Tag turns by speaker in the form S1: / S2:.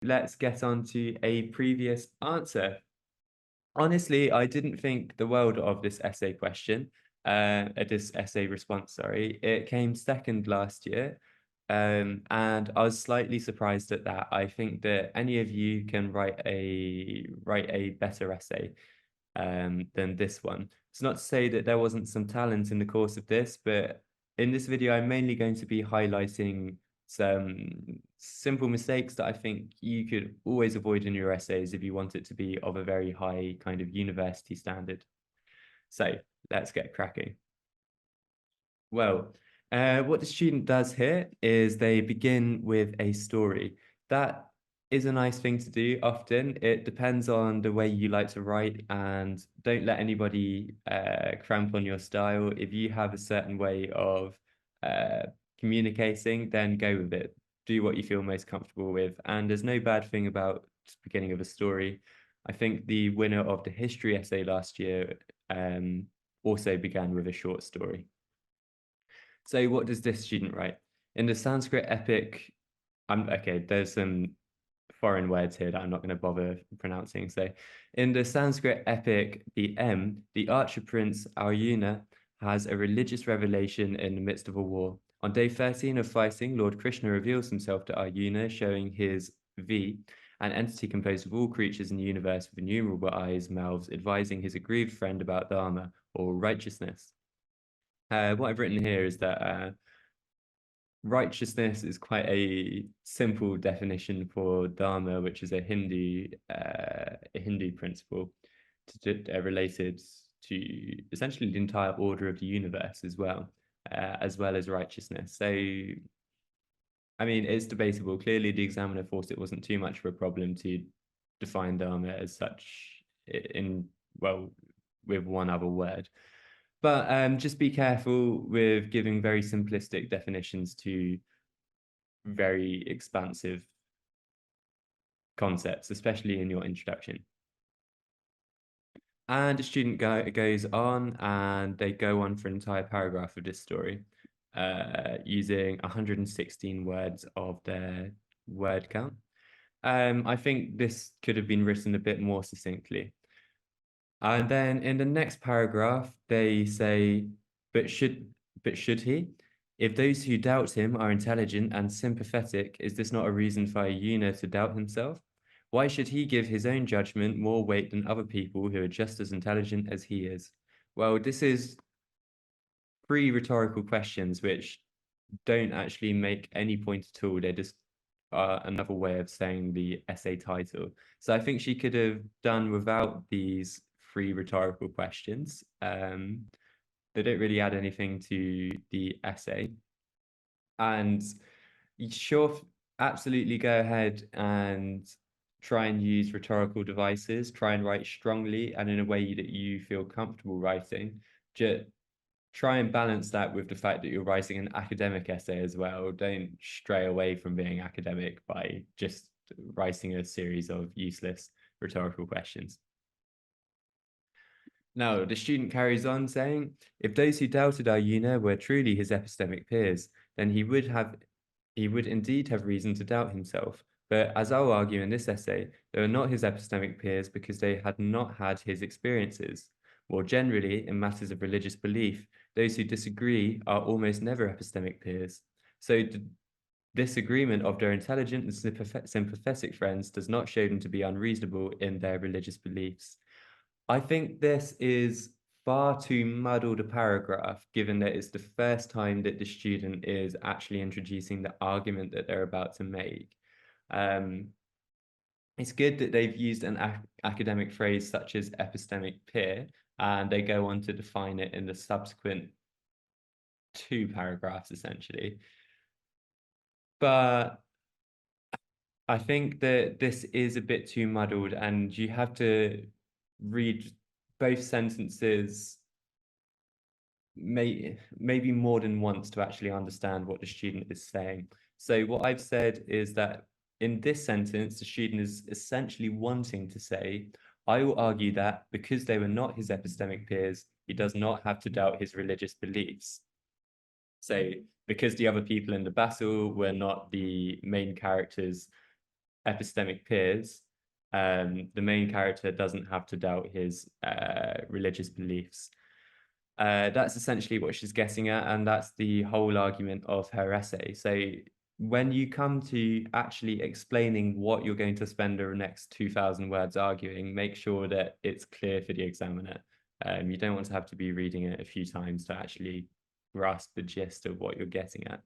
S1: let's get on to a previous answer. Honestly, I didn't think the world of this essay question, this essay response, sorry. It came second last year, and I was slightly surprised at that. I think that any of you can write a better essay than this one. It's not to say that there wasn't some talent in the course of this, but in this video, I'm mainly going to be highlighting some simple mistakes that I think you could always avoid in your essays if you want it to be of a very high kind of university standard. So let's get cracking. Well, what the student does here is they begin with a story. That is a nice thing to do often. It depends on the way you like to write, and don't let anybody cramp on your style. If you have a certain way of communicating, then go with it. Do what you feel most comfortable with. And there's no bad thing about the beginning of a story. I think the winner of the history essay last year also began with a short story. So what does this student write? In the Sanskrit epic, there's some foreign words here that I'm not going to bother pronouncing. So in the Sanskrit epic, the archer prince Arjuna has a religious revelation in the midst of a war. On day 13 of fighting, Lord Krishna reveals himself to Arjuna, showing his V, an entity composed of all creatures in the universe with innumerable eyes, mouths, advising his aggrieved friend about dharma, or righteousness. What I've written here is that righteousness is quite a simple definition for dharma, which is a Hindu principle related to essentially the entire order of the universe as well as righteousness. So, I mean, it's debatable. Clearly, the examiner thought it wasn't too much of a problem to define dharma as such with one other word. But just be careful with giving very simplistic definitions to very expansive concepts, especially in your introduction. And the student goes on and they go on for an entire paragraph of this story using 116 words of their word count. I think this could have been written a bit more succinctly. And then in the next paragraph, they say, but should he? If those who doubt him are intelligent and sympathetic, is this not a reason for Arjuna to doubt himself? Why should he give his own judgment more weight than other people who are just as intelligent as he is? Well, this is three rhetorical questions which don't actually make any point at all. They're just another way of saying the essay title. So I think she could have done without these three rhetorical questions. They don't really add anything to the essay. And sure, absolutely go ahead and try and use rhetorical devices, try and write strongly and in a way that you feel comfortable writing. Just try and balance that with the fact that you're writing an academic essay as well. Don't stray away from being academic by just writing a series of useless rhetorical questions. Now, the student carries on saying, if those who doubted Arjuna were truly his epistemic peers, then he would indeed have reason to doubt himself. But as I'll argue in this essay, they were not his epistemic peers because they had not had his experiences. More generally, in matters of religious belief, those who disagree are almost never epistemic peers. So the disagreement of their intelligent and sympathetic friends does not show them to be unreasonable in their religious beliefs. I think this is far too muddled a paragraph, given that it's the first time that the student is actually introducing the argument that they're about to make. It's good that they've used an academic phrase such as epistemic peer, and they go on to define it in the subsequent two paragraphs, essentially. But I think that this is a bit too muddled, and you have to read both sentences maybe more than once to actually understand what the student is saying. So what I've said is that in this sentence, the student is essentially wanting to say, I will argue that because they were not his epistemic peers, he does not have to doubt his religious beliefs. So because the other people in the battle were not the main characters epistemic peers, the main character doesn't have to doubt his religious beliefs. That's essentially what she's getting at, and that's the whole argument of her essay. So when you come to actually explaining what you're going to spend the next 2,000 words arguing, make sure that it's clear for the examiner. You don't want to have to be reading it a few times to actually grasp the gist of what you're getting at.